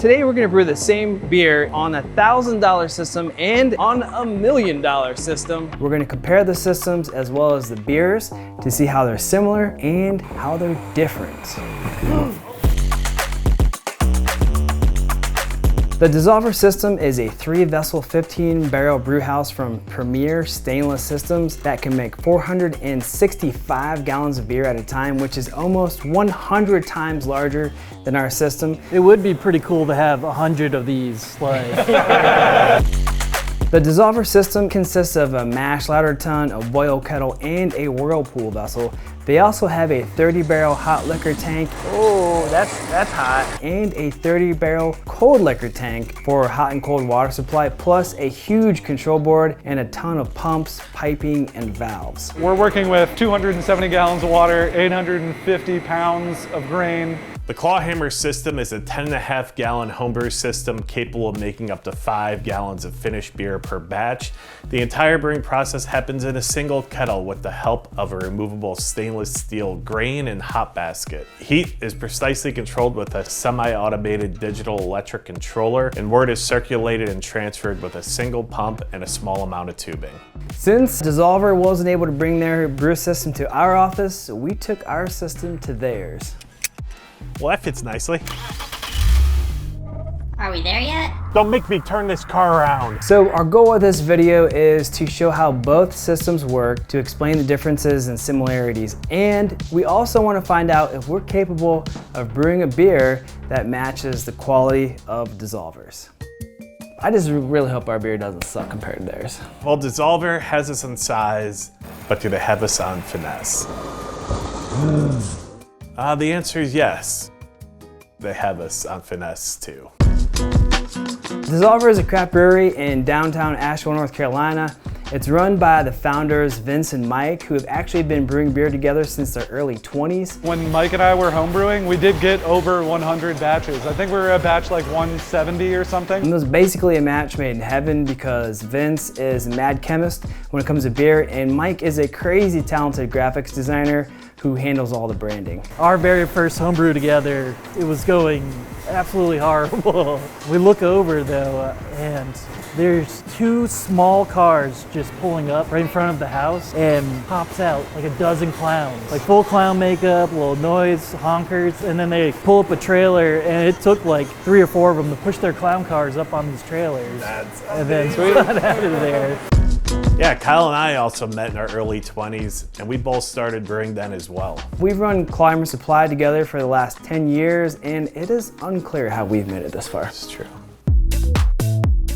Today we're gonna brew the same beer on a $1,000 system and on a $1 million system. We're gonna compare the systems as well as the beers to see how they're similar and how they're different. The Dissolver system is a 3-vessel 15-barrel brew house from Premier Stainless Systems that can make 465 gallons of beer at a time, which is almost 100 times larger than our system. It would be pretty cool to have 100 of these. The Dissolver system consists of a mash ladder tun, a boil kettle, and a whirlpool vessel. They also have a 30-barrel hot liquor tank. Oh, that's hot. And a 30-barrel cold liquor tank for hot and cold water supply, plus a huge control board and a ton of pumps, piping, and valves. We're working with 270 gallons of water, 850 pounds of grain. The Clawhammer system is a 10.5 gallon homebrew system capable of making up to 5 gallons of finished beer per batch. The entire brewing process happens in a single kettle with the help of a removable stainless steel grain and hop basket. Heat is precisely controlled with a semi-automated digital electric controller, and wort is circulated and transferred with a single pump and a small amount of tubing. Since Dissolver wasn't able to bring their brew system to our office, we took our system to theirs. Well, that fits nicely. Are we there yet? Don't make me turn this car around. So our goal with this video is to show how both systems work, to explain the differences and similarities, and we also want to find out if we're capable of brewing a beer that matches the quality of Dissolvers. I just really hope our beer doesn't suck compared to theirs. Well, Dissolver has us on size, but do they have us on finesse? The answer is yes. They have us on finesse too. Dissolver is a craft brewery in downtown Asheville, North Carolina. It's run by the founders, Vince and Mike, who have actually been brewing beer together since their early 20s. When Mike and I were homebrewing, we did get over 100 batches. I think we were at batch like 170 or something. It was basically a match made in heaven because Vince is a mad chemist when it comes to beer, and Mike is a crazy talented graphics designer who handles all the branding. Our very first homebrew together, it was going absolutely horrible. We look over though, and there's 2 small cars just pulling up right in front of the house, and pops out like a dozen clowns. Like full clown makeup, little noise, honkers, and then they pull up a trailer, and it took like 3 or 4 of them to push their clown cars up on these trailers. And then got out of there. Yeah, Kyle and I also met in our early 20s, and we both started brewing then as well. We've run Climber Supply together for the last 10 years, and it is unclear how we've made it this far. It's true.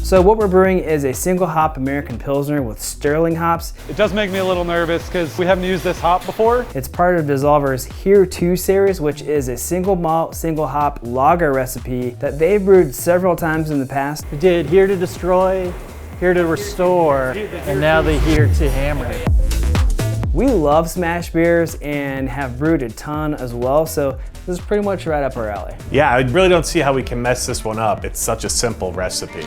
So what we're brewing is a single hop American Pilsner with Sterling hops. It does make me a little nervous because we haven't used this hop before. It's part of Dissolver's Here To series, which is a single malt, single hop lager recipe that they've brewed several times in the past. We did Here to Destroy, Here to Restore, and now the Here to Hammer. We love smash beers and have brewed a ton as well, so this is pretty much right up our alley. Yeah, I really don't see how we can mess this one up. It's such a simple recipe.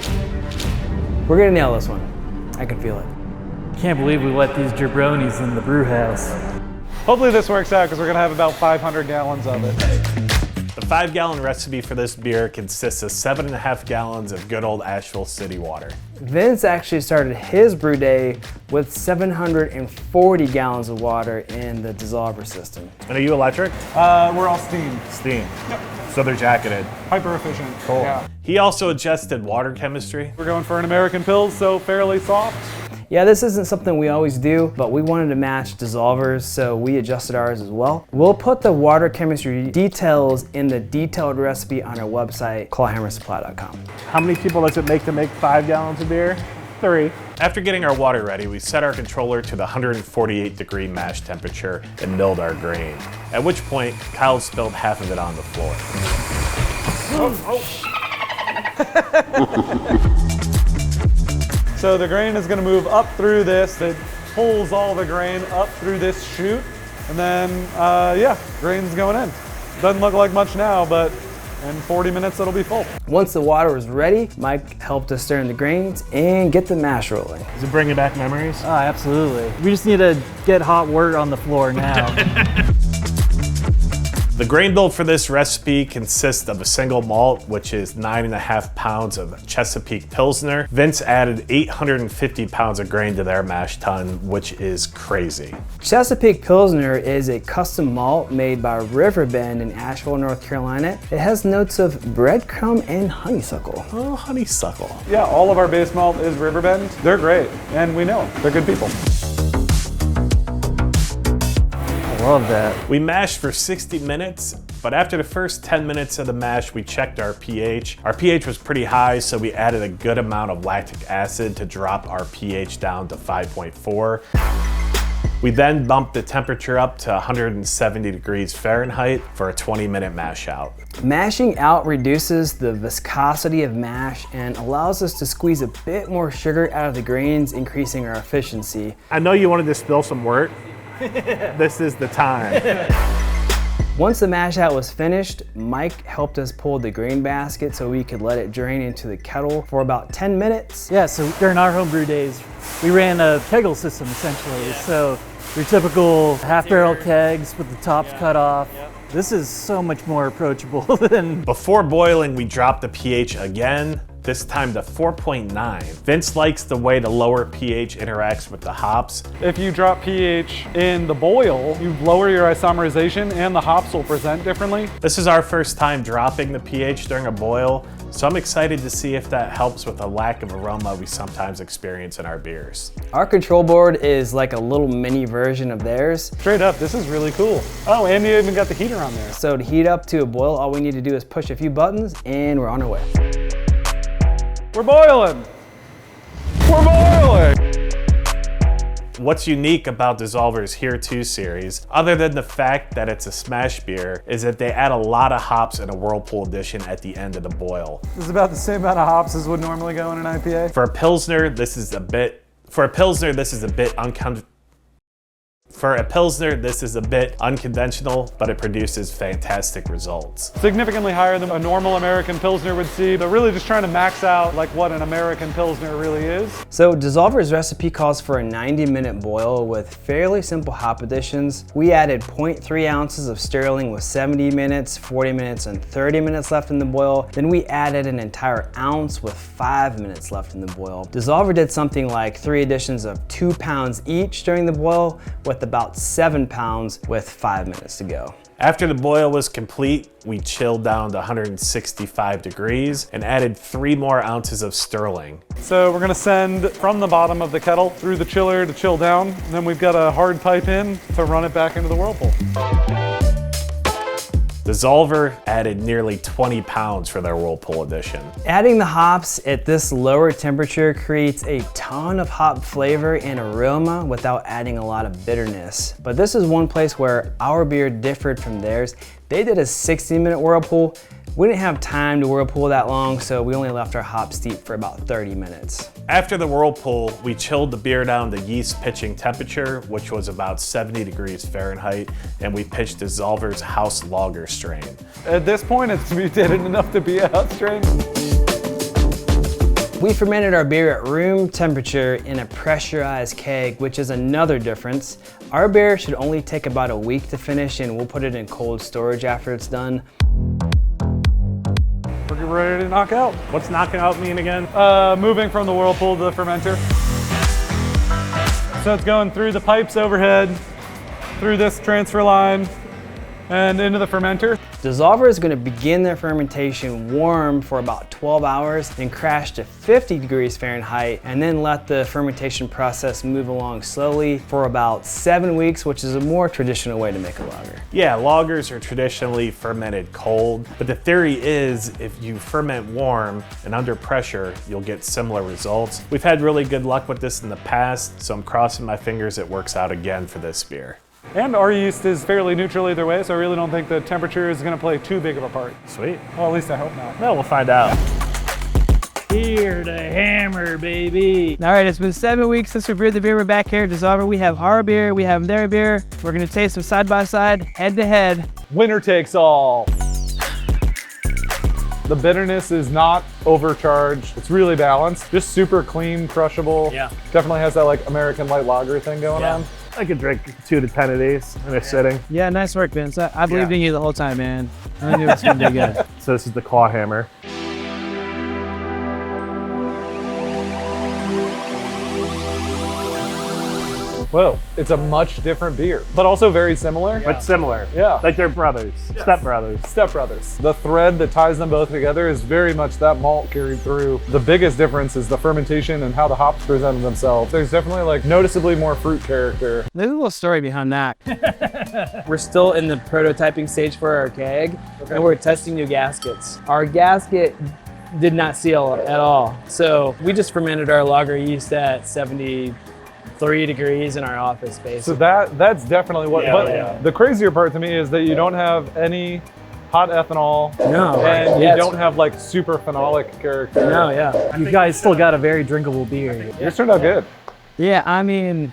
We're gonna nail this one. I can feel it. Can't believe we let these jabronis in the brew house. Hopefully this works out because we're gonna have about 500 gallons of it. The 5-gallon recipe for this beer consists of 7.5 gallons of good old Asheville city water. Vince actually started his brew day with 740 gallons of water in the Dissolver system. And are you electric? We're all steam. Steam. Yep. So they're jacketed. Hyper efficient. Cool. Yeah. He also adjusted water chemistry. We're going for an American Pils, so fairly soft. Yeah, this isn't something we always do, but we wanted to match Dissolvers, so we adjusted ours as well. We'll put the water chemistry details in the detailed recipe on our website, clawhammersupply.com. How many people does it make to make 5 gallons of beer? 3. After getting our water ready, we set our controller to the 148-degree mash temperature and milled our grain. At which point, Kyle spilled half of it on the floor. So the grain is going to move up through this. It pulls all the grain up through this chute. And then, yeah, grain's going in. Doesn't look like much now, but in 40 minutes it'll be full. Once the water was ready, Mike helped us stir in the grains and get the mash rolling. Is it bringing back memories? Oh, absolutely. We just need to get hot wort on the floor now. The grain bill for this recipe consists of a single malt, which is 9.5 pounds of Chesapeake Pilsner. Vince added 850 pounds of grain to their mash tun, which is crazy. Chesapeake Pilsner is a custom malt made by Riverbend in Asheville, North Carolina. It has notes of breadcrumb and honeysuckle. Oh, honeysuckle. Yeah, all of our base malt is Riverbend. They're great, and we know them. They're good people. Love that. We mashed for 60 minutes, but after the first 10 minutes of the mash, we checked our pH. Our pH was pretty high, so we added a good amount of lactic acid to drop our pH down to 5.4. We then bumped the temperature up to 170 degrees Fahrenheit for a 20-minute mash out. Mashing out reduces the viscosity of mash and allows us to squeeze a bit more sugar out of the grains, increasing our efficiency. I know you wanted to spill some work. This is the time. Once the mash out was finished, Mike helped us pull the grain basket so we could let it drain into the kettle for about 10 minutes. Yeah, so during our homebrew days, we ran a kegel system essentially. So your typical half-barrel kegs with the tops cut off. This is so much more approachable than... Before boiling, we dropped the pH again, this time to 4.9. Vince likes the way the lower pH interacts with the hops. If you drop pH in the boil, you lower your isomerization and the hops will present differently. This is our first time dropping the pH during a boil, so I'm excited to see if that helps with the lack of aroma we sometimes experience in our beers. Our control board is like a little mini version of theirs. Straight up, this is really cool. Oh, and you even got the heater on there. So to heat up to a boil, all we need to do is push a few buttons and we're on our way. We're boiling. We're boiling. What's unique about Dissolver's Here To series, other than the fact that it's a smash beer, is that they add a lot of hops in a Whirlpool edition at the end of the boil. This is about the same amount of hops as would normally go in an IPA. For a Pilsner, this is a bit unconventional, but it produces fantastic results. Significantly higher than a normal American Pilsner would see, but really just trying to max out like what an American Pilsner really is. So Dissolver's recipe calls for a 90-minute boil with fairly simple hop additions. We added 0.3 ounces of Sterling with 70 minutes, 40 minutes, and 30 minutes left in the boil. Then we added an entire ounce with 5 minutes left in the boil. Dissolver did something like 3 additions of 2 pounds each during the boil, with about 7 pounds with 5 minutes to go. After the boil was complete, we chilled down to 165 degrees and added 3 more ounces of Sterling. So we're gonna send from the bottom of the kettle through the chiller to chill down. And then we've got a hard pipe in to run it back into the Whirlpool. Dissolver added nearly 20 pounds for their Whirlpool edition. Adding the hops at this lower temperature creates a ton of hop flavor and aroma without adding a lot of bitterness. But this is one place where our beer differed from theirs. They did a 60-minute Whirlpool. We didn't have time to Whirlpool that long, so we only left our hops steep for about 30 minutes. After the Whirlpool, we chilled the beer down to yeast pitching temperature, which was about 70 degrees Fahrenheit, and we pitched Dissolver's House Lager strain. At this point, it's mutated enough to be a house strain. We fermented our beer at room temperature in a pressurized keg, which is another difference. Our beer should only take about a week to finish, and we'll put it in cold storage after it's done. We're ready to knock out. What's knocking out mean again? Moving from the Whirlpool to the fermenter. So it's going through the pipes overhead, through this transfer line, and into the fermenter. Dissolver is going to begin their fermentation warm for about 12 hours, then crash to 50 degrees Fahrenheit, and then let the fermentation process move along slowly for about 7 weeks, which is a more traditional way to make a lager. Yeah, lagers are traditionally fermented cold, but the theory is if you ferment warm and under pressure, you'll get similar results. We've had really good luck with this in the past, so I'm crossing my fingers it works out again for this beer. And our yeast is fairly neutral either way, so I really don't think the temperature is going to play too big of a part. Sweet. Well, at least I hope not. Well, we'll find out. Here to hammer, baby. All right, it's been 7 weeks since we brewed the beer. We're back here at Dissolver. We have our beer, we have their beer. We're gonna taste them side by side, head to head. Winner takes all. The bitterness is not overcharged. It's really balanced. Just super clean, crushable. Yeah. Definitely has that like American light lager thing going on. I could drink 2 to 10 of these in a sitting. Yeah, nice work, Vince. I believed in you the whole time, man. I knew it was gonna be good. So this is the claw hammer. Whoa, it's a much different beer, but also very similar. But similar. Yeah. Like they're brothers, stepbrothers. Stepbrothers. The thread that ties them both together is very much that malt carried through. The biggest difference is the fermentation and how the hops present themselves. There's definitely like noticeably more fruit character. There's a little story behind that. We're still in the prototyping stage for our keg, and we're testing new gaskets. Our gasket did not seal at all, so we just fermented our lager yeast at 73 degrees in our office space. So that's definitely what, the crazier part to me is that you don't have any hot ethanol. No. And Yeah, you don't have like super phenolic character. No, yeah. You guys still got a very drinkable beer. Yours turned out good. Yeah, I mean,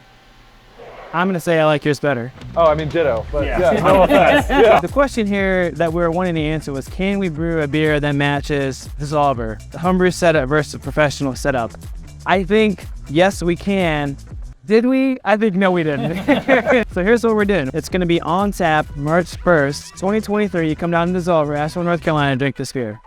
I'm gonna say I like yours better. Oh, I mean ditto, but yeah, no offense. Yeah. The question here that we were wanting to answer was, can we brew a beer that matches Dissolver, the homebrew setup versus professional setup? I think, yes, we can. Did we? I think no, we didn't. So here's what we're doing. It's gonna be on tap March 1st, 2023. You come down to Dissolver, Asheville, North Carolina, drink this beer.